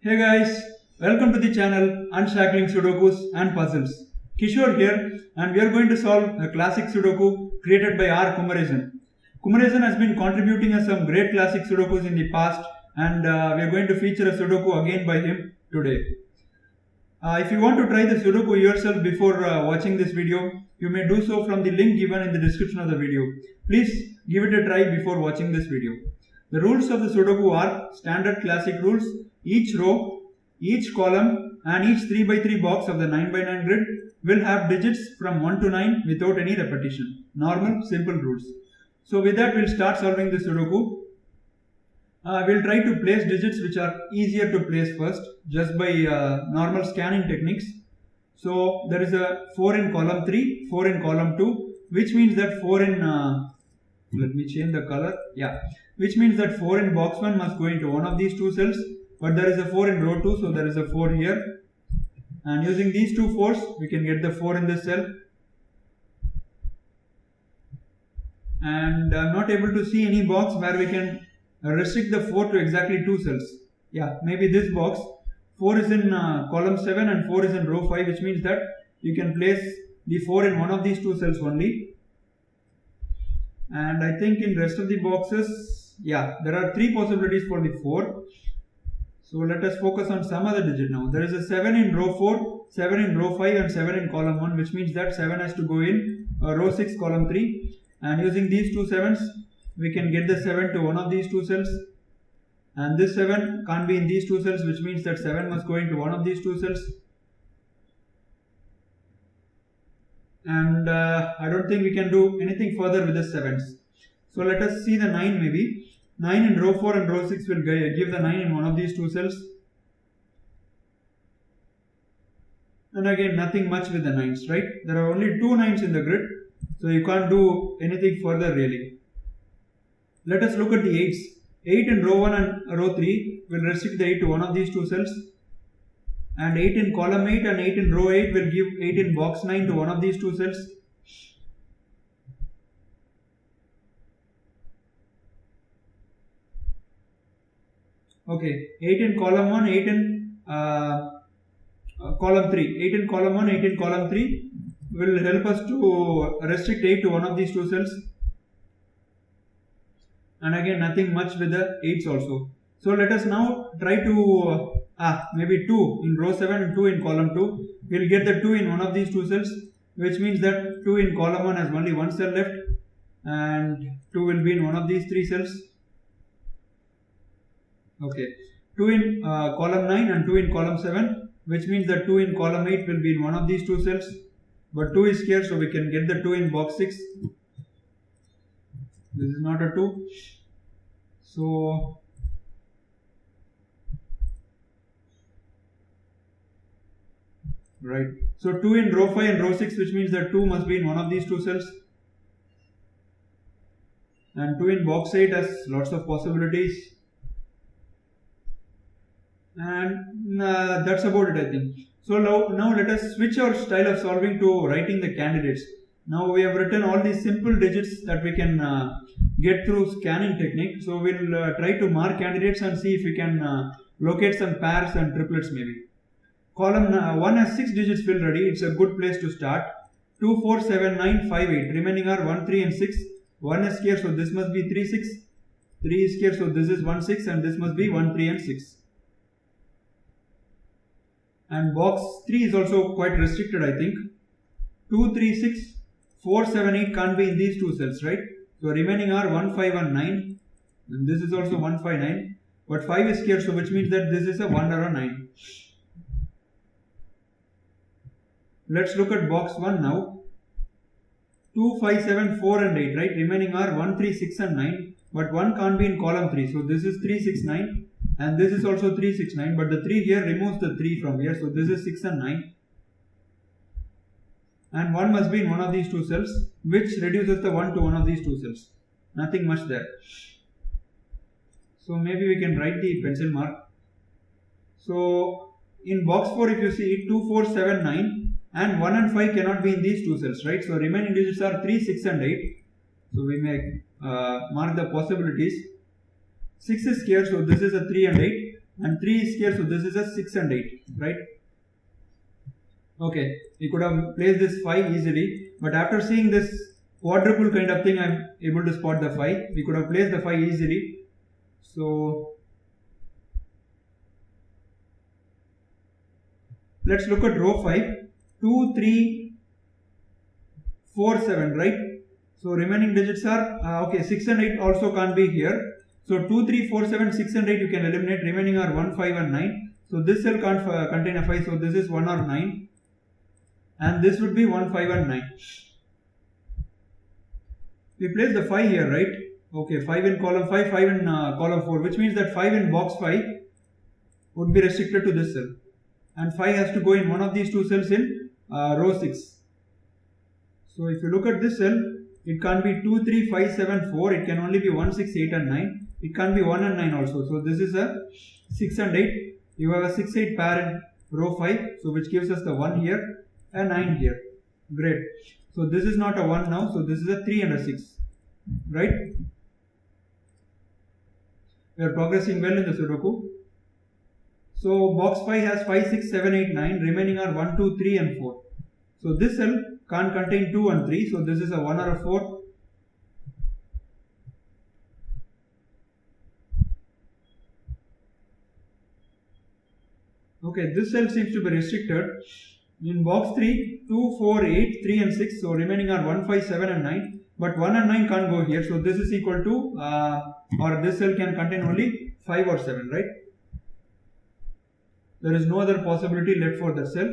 Hey guys, welcome to the channel Unshackling Sudokus and Puzzles. Kishore here, and we are going to solve a classic Sudoku created by R. Kumaresan. Kumaresan has been contributing us some great classic Sudokus in the past, and we are going to feature a Sudoku again by him today. If you want to try the Sudoku yourself before watching this video, you may do so from the link given in the description of the video. Please give it a try before watching this video. The rules of the Sudoku are standard classic rules. Each row, each column and each 3x3 box of the 9x9 grid will have digits from 1 to 9 without any repetition. Normal, simple rules. So with that, we'll start solving the Sudoku. We'll try to place digits which are easier to place first just by normal scanning techniques. So there is a 4 in column 3, 4 in column 2, which means that 4 in, let me change the color, which means that 4 in box 1 must go into one of these two cells, but there is a 4 in row 2, so there is a 4 here. And using these two 4s, we can get the 4 in this cell. And I'm not able to see any box where we can restrict the 4 to exactly 2 cells. Maybe this box. 4 is in column 7 and 4 is in row 5, which means that you can place the 4 in one of these two cells only. And I think in rest of the boxes, there are 3 possibilities for the 4. So let us focus on some other digit now. There is a 7 in row 4, 7 in row 5 and 7 in column 1, which means that 7 has to go in row 6 column 3. And using these two 7s, we can get the 7 to one of these two cells. And this 7 can't be in these two cells, which means that 7 must go into one of these two cells. And I don't think we can do anything further with the 7s. So let us see the 9 maybe. 9 in row 4 and row 6 will give the 9 in one of these two cells. And again, nothing much with the 9s, right? There are only 2 9s in the grid, so you can't do anything further really. Let us look at the 8s. 8 in row 1 and row 3 will restrict the 8 to one of these two cells. And 8 in column 8 and 8 in row 8 will give 8 in box 9 to one of these two cells. Okay, 8 in column 1, 8 in column 3. 8 in column 1, 8 in column 3 will help us to restrict 8 to one of these two cells. And again, nothing much with the 8s also. So let us now try to, maybe 2 in row 7 and 2 in column 2. We'll get the 2 in one of these two cells, which means that 2 in column 1 has only one cell left, and 2 will be in one of these 3 cells. Okay, 2 in column 9 and 2 in column 7, which means that 2 in column 8 will be in one of these two cells, but 2 is here, so we can get the 2 in box 6. This is not a 2. So right. So 2 in row 5 and row 6, which means that 2 must be in one of these two cells. And 2 in box 8 has lots of possibilities. And that's about it, I think. So now let us switch our style of solving to writing the candidates. Now we have written all these simple digits that we can get through scanning technique. So we'll try to mark candidates and see if we can locate some pairs and triplets maybe. Column 1 has 6 digits filled ready. It's a good place to start. 2, 4, 7, 9, 5, 8. Remaining are 1, 3 and 6. 1 is here, so this must be 3, 6. 3 is here, so this is 1, 6 and this must be 1, 3 and 6. And box 3 is also quite restricted, I think. 2, 3, 6, 4, 7, 8 can't be in these two cells, right? So remaining are 1, 5 and 9. And this is also 1, 5, 9. But 5 is here, so which means that this is a 1 or a 9. Let's look at box 1 now. 2, 5, 7, 4 and 8, right? Remaining are 1, 3, 6 and 9. But 1 can't be in column 3. So this is 3, 6, 9. And this is also 3, 6, 9. But the 3 here removes the 3 from here. So this is 6 and 9. And 1 must be in one of these two cells, which reduces the 1 to one of these two cells. Nothing much there. So maybe we can write the pencil mark. So in box 4, if you see 2, 4, 7, 9 and 1 and 5 cannot be in these two cells, right? So remaining digits are 3, 6 and 8. So we may mark the possibilities. 6 is here, so this is a 3 and 8. and 3 is here, so this is a 6 and 8, right? Okay, we could have placed this 5 easily, but after seeing this quadruple kind of thing, I'm able to spot the 5. We could have placed the 5 easily. So let's look at row 5. 2, 3, 4, 7, right? So remaining digits are, okay, 6 and 8 also can't be here. So 2, 3, 4, 7, 6 and 8 you can eliminate. Remaining are 1, 5 and 9. So this cell can't contain a 5. So this is 1 or 9. And this would be 1, 5 and 9. We place the 5 here, right? Okay, 5 in column 5, 5 in column 4, which means that 5 in box 5 would be restricted to this cell. And 5 has to go in one of these two cells in row 6. So if you look at this cell, it can't be 2, 3, 5, 7, 4. It can only be 1, 6, 8 and 9. It can't be 1 and 9 also. So this is a 6 and 8. You have a 6, 8 pair in row 5. So which gives us the 1 here and 9 here. Great. So this is not a 1 now. So this is a 3 and a 6. Right? We are progressing well in the Sudoku. So box 5 has 5, 6, 7, 8, 9. Remaining are 1, 2, 3 and 4. So this cell can't contain 2 and 3. So this is a 1 or a 4. Okay, this cell seems to be restricted. In box 3, 2, 4, 8, 3 and 6. So remaining are 1, 5, 7 and 9. But 1 and 9 can't go here. So this is equal to, or this cell can contain only 5 or 7, right? There is no other possibility left for the cell.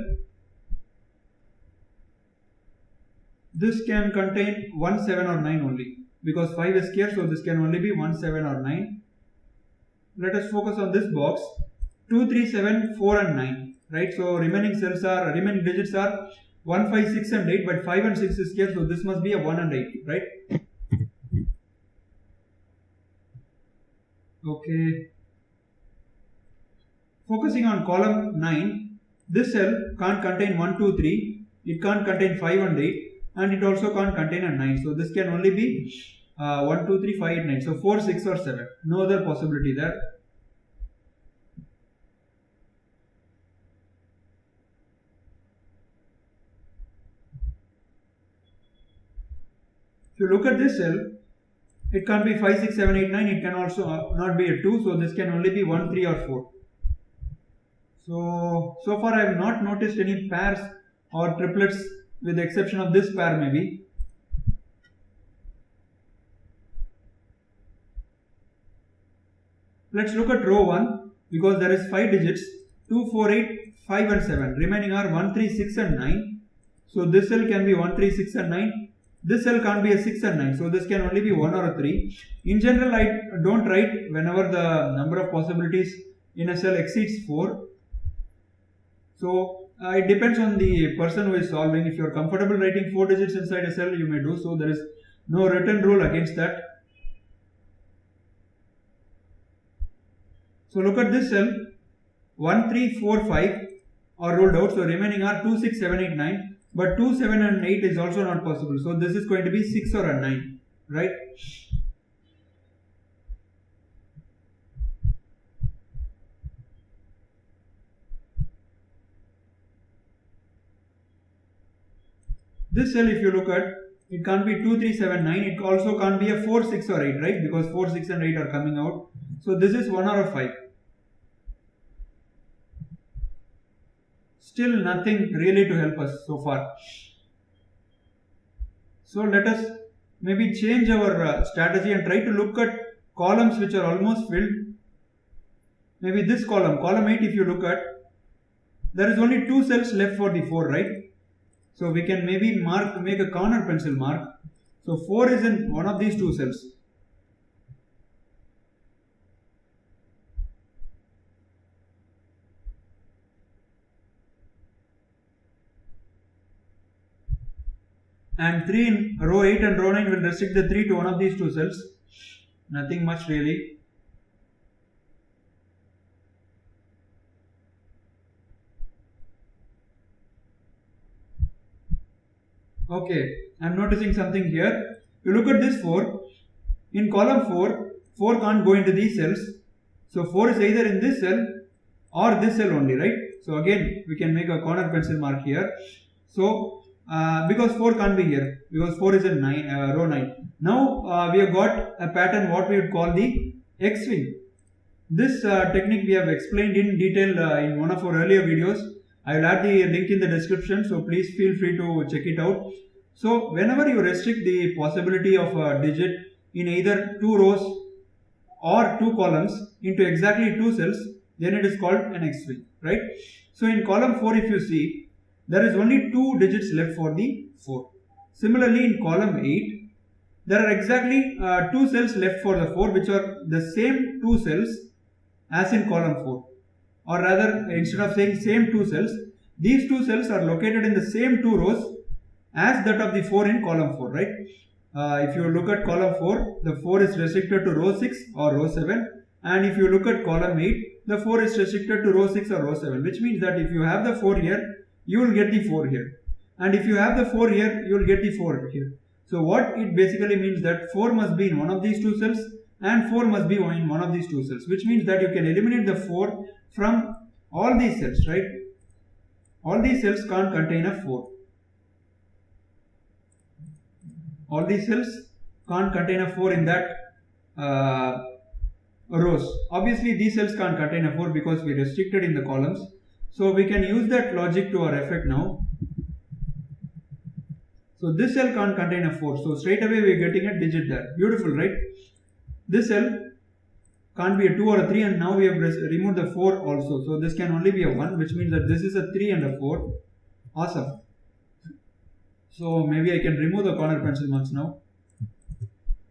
This can contain 1, 7 or 9 only. Because 5 is here, so this can only be 1, 7 or 9. Let us focus on this box. 2, 3, 7, 4 and 9. Right? So remaining digits are 1, 5, 6 and 8. But 5 and 6 is here, so this must be a 1 and 8. Right? Okay. Focusing on column 9, this cell can't contain 1, 2, 3, it can't contain 5 and 8, and it also can't contain a 9. So this can only be 1, 2, 3, 5, 8, 9. So 4, 6 or 7. No other possibility there. If you look at this cell, it can't be 5, 6, 7, 8, 9. It can also not be a 2. So this can only be 1, 3 or 4. So far I have not noticed any pairs or triplets with the exception of this pair maybe. Let's look at row 1 because there is 5 digits, 2, 4, 8, 5 and 7. Remaining are 1, 3, 6 and 9. So this cell can be 1, 3, 6 and 9. This cell can't be a 6 and 9. So this can only be 1 or a 3. In general, I don't write whenever the number of possibilities in a cell exceeds 4. So it depends on the person who is solving. If you are comfortable writing 4 digits inside a cell, you may do so. There is no written rule against that. So look at this cell. 1, 3, 4, 5 are ruled out. So remaining are 2, 6, 7, 8, 9. But 2, 7 and 8 is also not possible. So this is going to be 6 or a 9. Right? This cell, if you look at, it can't be 2, 3, 7, 9. It also can't be a 4, 6 or 8, right? Because 4, 6 and 8 are coming out. So this is 1 or a 5. Still nothing really to help us so far. So let us maybe change our strategy and try to look at columns which are almost filled. Maybe this column, column 8, if you look at, there is only 2 cells left for the 4, right? So we can maybe make a corner pencil mark. So 4 is in one of these 2 cells. And 3 in row 8 and row 9 will restrict the 3 to one of these 2 cells. Nothing much really. Okay, I am noticing something here. You look at this 4. In column 4, 4 can't go into these cells. So 4 is either in this cell or this cell only, right? So again we can make a corner pencil mark here. So because 4 can't be here, because 4 is in row 9. Now we have got a pattern what we would call the X-swing. This technique we have explained in detail in one of our earlier videos. I will add the link in the description, so please feel free to check it out. So whenever you restrict the possibility of a digit in either 2 rows or 2 columns into exactly 2 cells, then it is called an X-swing, right? So in column 4, if you see, there is only 2 digits left for the 4. Similarly, in column 8, there are exactly 2 cells left for the 4, which are the same 2 cells as in column 4. Or rather, instead of saying same 2 cells, these 2 cells are located in the same 2 rows as that of the 4 in column 4, right? If you look at column 4, the 4 is restricted to row 6 or row 7, and if you look at column 8, the 4 is restricted to row 6 or row 7, which means that if you have the 4 here, you will get the 4 here, and if you have the 4 here, you will get the 4 here. So what it basically means that 4 must be in one of these 2 cells and 4 must be in one of these 2 cells, which means that you can eliminate the 4 from all these cells, right? All these cells can't contain a 4. All these cells can't contain a 4 in that rows. Obviously these cells can't contain a 4 because we restricted in the columns. So we can use that logic to our effect now. So this cell can't contain a 4. So straight away we are getting a digit there. Beautiful, right? This cell can't be a 2 or a 3, and now we have removed the 4 also. So this can only be a 1, which means that this is a 3 and a 4. Awesome. So maybe I can remove the corner pencil marks now.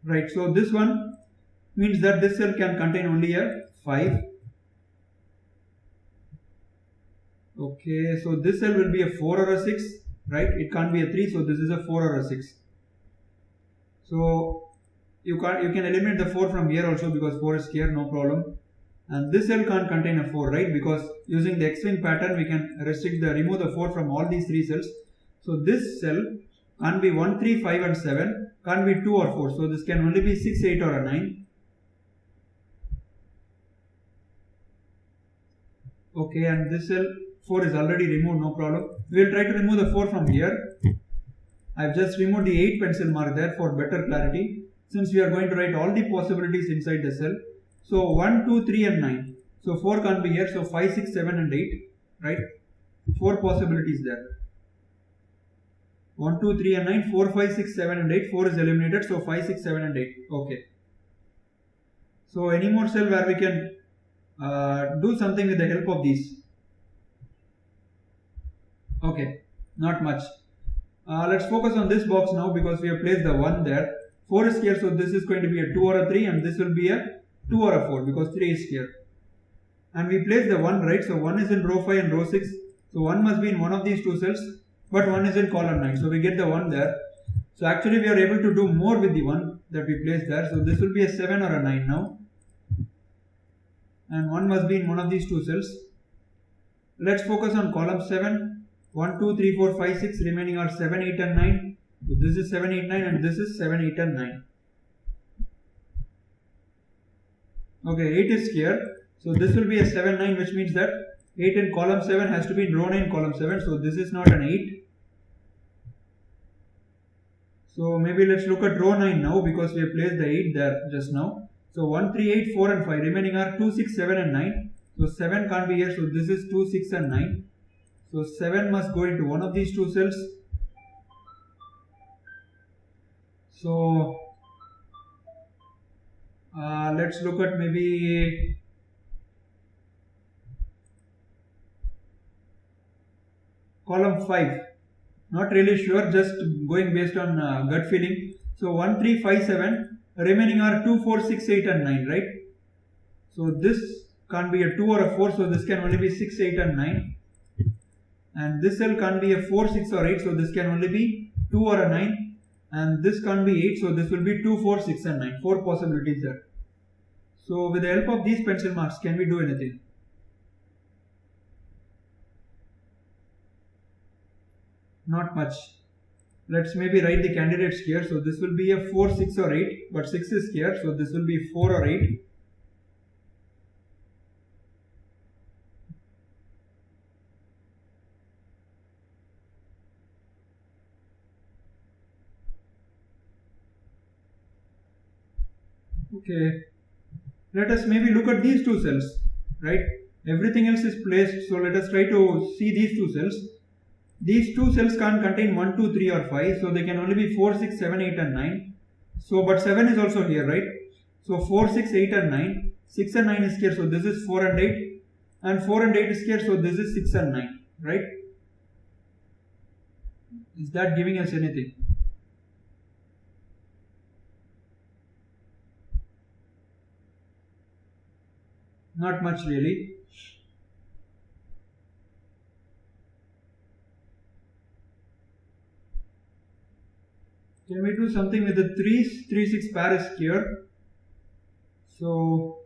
Right, so this one means that this cell can contain only a 5. Okay, so this cell will be a 4 or a 6, right? It can't be a 3, so this is a 4 or a 6. So you can eliminate the 4 from here also because 4 is here, no problem. And this cell can't contain a 4, right? Because using the X-swing pattern, we can remove the 4 from all these 3 cells. So this cell can't be 1, 3, 5 and 7, can't be 2 or 4. So this can only be 6, 8 or a 9. Okay, and this cell 4 is already removed, no problem. We will try to remove the 4 from here. I have just removed the 8 pencil mark there for better clarity, since we are going to write all the possibilities inside the cell. So 1, 2, 3 and 9. So 4 can't be here, so 5, 6, 7 and 8, right? 4 possibilities there. 1, 2, 3 and 9, 4, 5, 6, 7 and 8. 4 is eliminated, so 5, 6, 7 and 8. Okay. So any more cell where we can do something with the help of these? Okay, not much. Let's focus on this box now because we have placed the 1 there. 4 is here, so this is going to be a 2 or a 3, and this will be a 2 or a 4 because 3 is here. And we place the 1, right? So 1 is in row 5 and row 6. So 1 must be in one of these 2 cells, but 1 is in column 9. So we get the 1 there. So actually we are able to do more with the 1 that we placed there. So this will be a 7 or a 9 now. And 1 must be in one of these 2 cells. Let's focus on column 7. 1, 2, 3, 4, 5, 6. Remaining are 7, 8 and 9. So this is 7, 8, 9 and this is 7, 8 and 9. Okay, 8 is here. So this will be a 7, 9, which means that 8 in column 7 has to be in row 9 column 7. So this is not an 8. So maybe let's look at row 9 now because we have placed the 8 there just now. So 1, 3, 8, 4 and 5. Remaining are 2, 6, 7 and 9. So 7 can't be here. So this is 2, 6 and 9. So 7 must go into one of these 2 cells. So let's look at maybe column 5. Not really sure, just going based on gut feeling. So 1, 3, 5, 7. Remaining are 2, 4, 6, 8 and 9, right? So this can't be a 2 or a 4, so this can only be 6, 8 and 9. And this cell can't be a 4, 6 or 8, so this can only be 2 or a 9. And this can't be 8, so this will be 2, 4, 6 and 9. 4 possibilities there. So with the help of these pencil marks, can we do anything? Not much. Let's maybe write the candidates here. So this will be a 4, 6 or 8, but 6 is here, so this will be 4 or 8. Okay, let us maybe look at these two cells, right? Everything else is placed, so let us try to see these two cells. These two cells can't contain 1, 2, 3 or 5, so they can only be 4, 6, 7, 8 and 9. So, but 7 is also here, right? So 4, 6, 8 and 9. 6 and 9 is here, so this is 4 and 8. And 4 and 8 is here, so this is 6 and 9, right? Is that giving us anything? Not much really. Can we do something with the 3s? 3, 6 pair is here. So,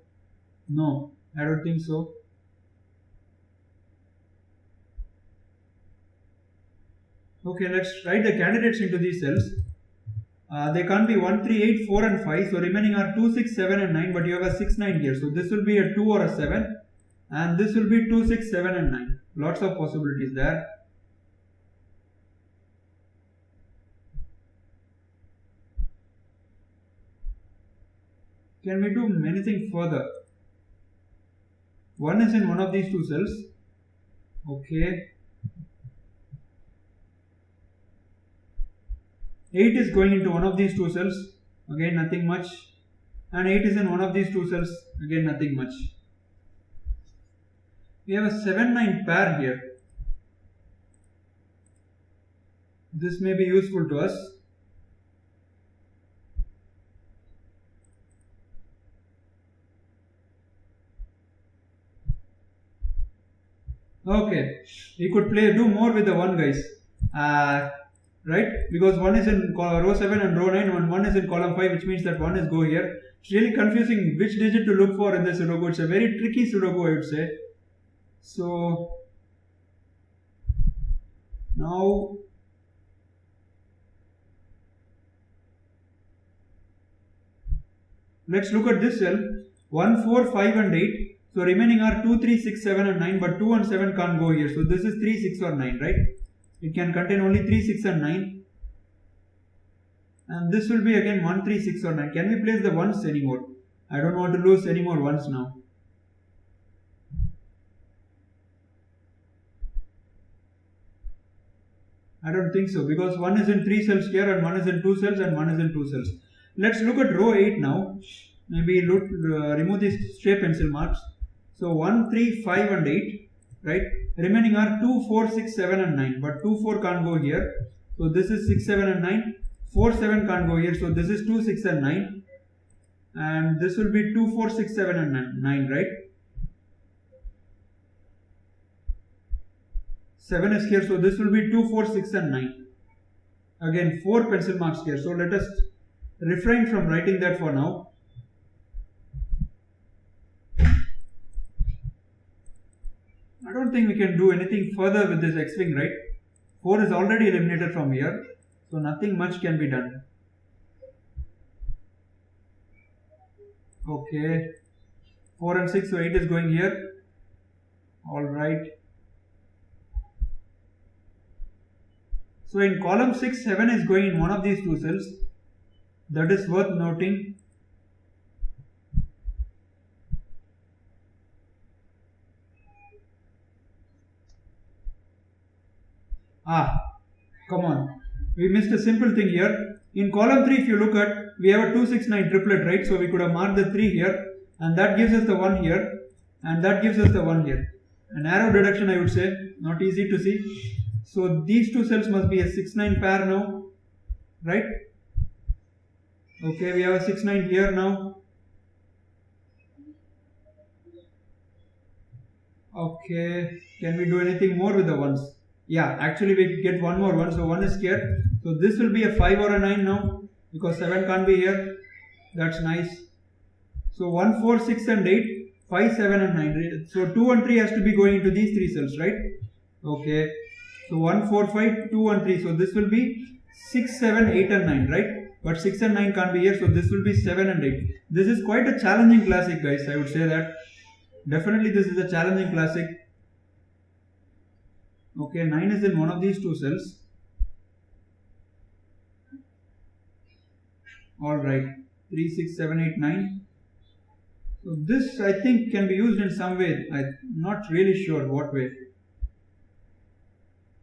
no, I don't think so. Okay, let's write the candidates into these cells. They can't be 1, 3, 8, 4 and 5. So remaining are 2, 6, 7 and 9, but you have a 6, 9 here. So this will be a 2 or a 7. And this will be 2, 6, 7 and 9. Lots of possibilities there. Can we do anything further? 1 is in one of these two cells. Okay. 8 is going into one of these two cells. Again, nothing much. And 8 is in one of these two cells. Again, nothing much. We have a 7, 9 pair here. This may be useful to us. Okay, we could do more with the 1, guys. Right? Because 1 is in row 7 and row 9, and 1 is in column 5, which means that 1 is go here. It's really confusing which digit to look for in this Sudoku. It's a very tricky Sudoku, I would say. So, now let's look at this cell. 1, 4, 5 and 8. So remaining are 2, 3, 6, 7 and 9, but 2 and 7 can't go here. So this is 3, 6 or 9, right? It can contain only 3, 6 and 9. And this will be again 1, 3, 6 or 9. Can we place the 1s anymore? I don't want to lose any more 1s now. I don't think so, because 1 is in 3 cells here and 1 is in 2 cells and 1 is in 2 cells. Let's look at row 8 now. Maybe remove these stray pencil marks. So 1, 3, 5 and 8, right? Remaining are 2, 4, 6, 7 and 9, but 2, 4 can't go here. So this is 6, 7 and 9. 4, 7 can't go here. So this is 2, 6 and 9. And this will be 2, 4, 6, 7 and 9, right? 7 is here. So this will be 2, 4, 6 and 9. Again, 4 pencil marks here. So let us refrain from writing that for now. I don't think we can do anything further with this X-wing, right? 4 is already eliminated from here, so nothing much can be done. Okay, 4 and 6, so 8 is going here. Alright. So in column 6, 7 is going in one of these two cells. That is worth noting. Come on. We missed a simple thing here. In column 3, if you look at, we have a 2, 6, 9 triplet, right? So we could have marked the 3 here, and that gives us the 1 here, and that gives us the 1 here. An arrow deduction, I would say, not easy to see. So these two cells must be a 6, 9 pair now, right? Okay, we have a 6, 9 here now. Okay, can we do anything more with the ones? Yeah, actually we get one more one, so 1 is here. So this will be a 5 or a 9 now, because 7 can't be here. That's nice. So 1, 4, 6 and 8, 5, 7 and 9. So 2 and 3 has to be going into these 3 cells, right? Okay. So 1, 4, 5, 2 and 3. So this will be 6, 7, 8 and 9, right? But 6 and 9 can't be here, so this will be 7 and 8. This is quite a challenging classic, guys, I would say that. Definitely this is a challenging classic. Okay, 9 is in one of these two cells. Alright, 3, 6, 7, 8, 9. So this I think can be used in some way. I'm not really sure what way.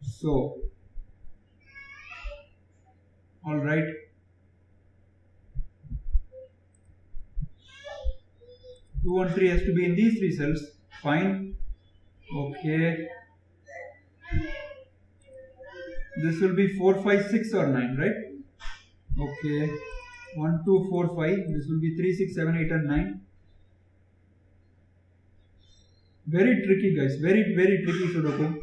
So, all right. Two and three has to be in these three cells. Fine. Okay. This will be 4, 5, 6 or 9, right? Okay. 1, 2, 4, 5. This will be 3, 6, 7, 8 and 9. Very tricky, guys. Very, very tricky Sudoku.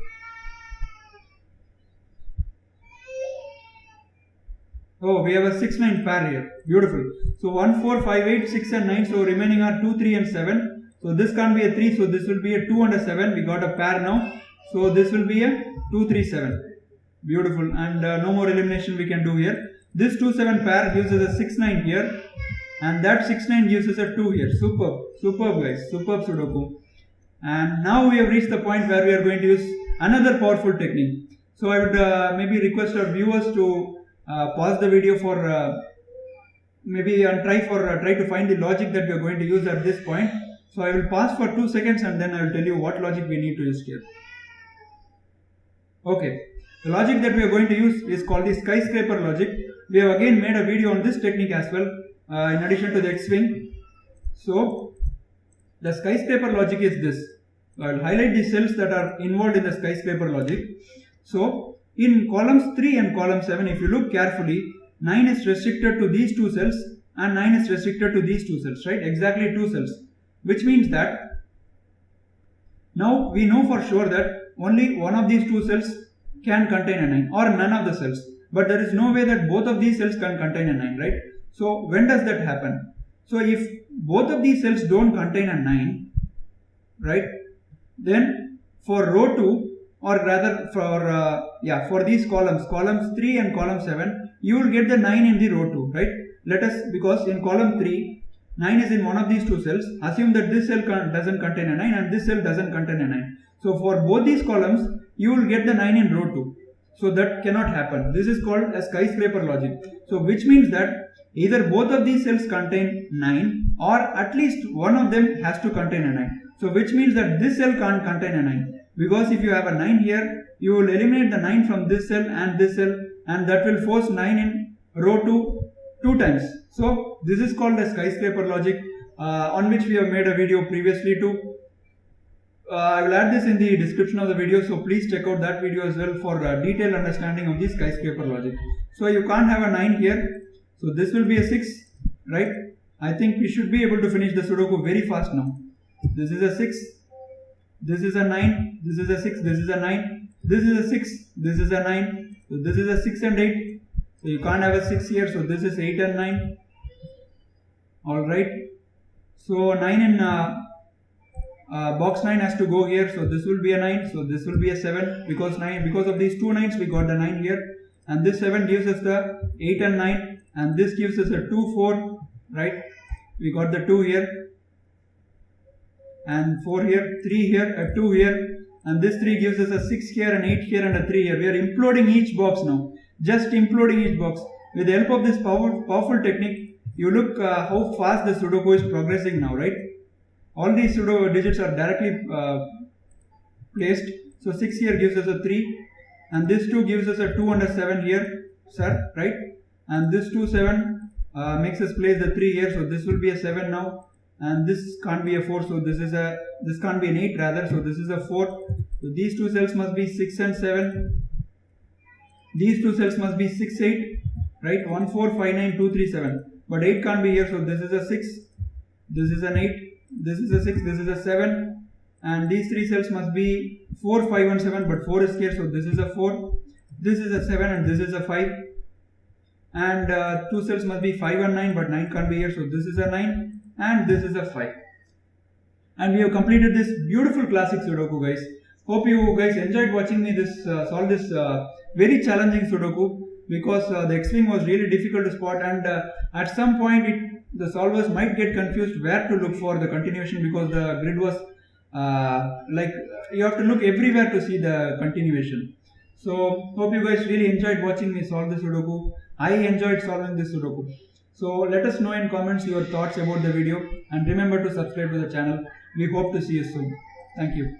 Oh, we have a 6, 9 pair here. Beautiful. So 1, 4, 5, 8, 6 and 9. So remaining are 2, 3 and 7. So this can't be a 3. So this will be a 2 and a 7. We got a pair now. So this will be a 2, 3, 7. Beautiful. And no more elimination we can do here. This 2, 7 pair gives us a 6, 9 here. And that 6, 9 gives us a 2 here. Superb. Superb, guys. Superb Sudoku. And now we have reached the point where we are going to use another powerful technique. So I would maybe request our viewers to pause the video for maybe and try to find the logic that we are going to use at this point. So I will pause for 2 seconds and then I will tell you what logic we need to use here. Okay, the logic that we are going to use is called the skyscraper logic. We have again made a video on this technique as well in addition to the X-Wing. So the skyscraper logic is this. I will highlight the cells that are involved in the skyscraper logic. So in columns 3 and column 7, if you look carefully, 9 is restricted to these 2 cells and 9 is restricted to these 2 cells, right? Exactly 2 cells. Which means that now we know for sure that only one of these 2 cells can contain a 9 or none of the cells. But there is no way that both of these cells can contain a 9, right? So when does that happen? So if both of these cells don't contain a 9, right? Then for row 2, or rather for these columns 3 and column 7, you will get the 9 in the row 2, right? Because in column 3, 9 is in one of these 2 cells. Assume that this cell doesn't contain a 9 and this cell doesn't contain a 9. So for both these columns, you will get the 9 in row 2. So that cannot happen. This is called a skyscraper logic. So which means that either both of these cells contain 9 or at least one of them has to contain a 9. So which means that this cell can't contain a 9. Because if you have a 9 here, you will eliminate the 9 from this cell and that will force 9 in row 2 times. So this is called the skyscraper logic on which we have made a video previously too. I will add this in the description of the video, so please check out that video as well for detailed understanding of the skyscraper logic. So you can't have a 9 here, so this will be a 6, right? I think we should be able to finish the Sudoku very fast now. This is a 6, this is a 9, this is a 6, this is a 9, this is a 6, this is a 9, so this is a 6 and 8, so you can't have a 6 here, so this is 8 and 9, alright. So 9 in box 9 has to go here, so this will be a 9, so this will be a 7, because of these 2 9s we got the 9 here, and this 7 gives us the 8 and 9, and this gives us a 2 4, right? We got the 2 here, and 4 here, 3 here, a 2 here, and this 3 gives us a 6 here, an 8 here, and a 3 here. We are imploding each box now, just imploding each box. With the help of this powerful technique, you look how fast the Sudoku is progressing now, right? All these pseudo digits are directly placed. So 6 here gives us a 3, and this 2 gives us a 2 and a 7 here, sir, right? And this 2 7 makes us place the 3 here, so this will be a 7 now, and this can't be a 4, so this can't be an 8 rather, so this is a 4. So these 2 cells must be 6 and 7. These 2 cells must be 6 8, right? 1 4 5 9 2 3 7. But 8 can't be here, so this is a 6. This is an 8. This is a 6, this is a 7, and these 3 cells must be 4, 5 and 7, but 4 is here, so this is a 4, this is a 7 and this is a 5, and 2 cells must be 5 and 9, but 9 can't be here, so this is a 9 and this is a 5. And we have completed this beautiful classic Sudoku, guys. Hope you guys enjoyed watching me solve this very challenging Sudoku, because the X-Wing was really difficult to spot, and at some point the solvers might get confused where to look for the continuation, because the grid was like you have to look everywhere to see the continuation. So hope you guys really enjoyed watching me solve this Sudoku. I enjoyed solving this Sudoku. So let us know in comments your thoughts about the video and remember to subscribe to the channel. We hope to see you soon. Thank you.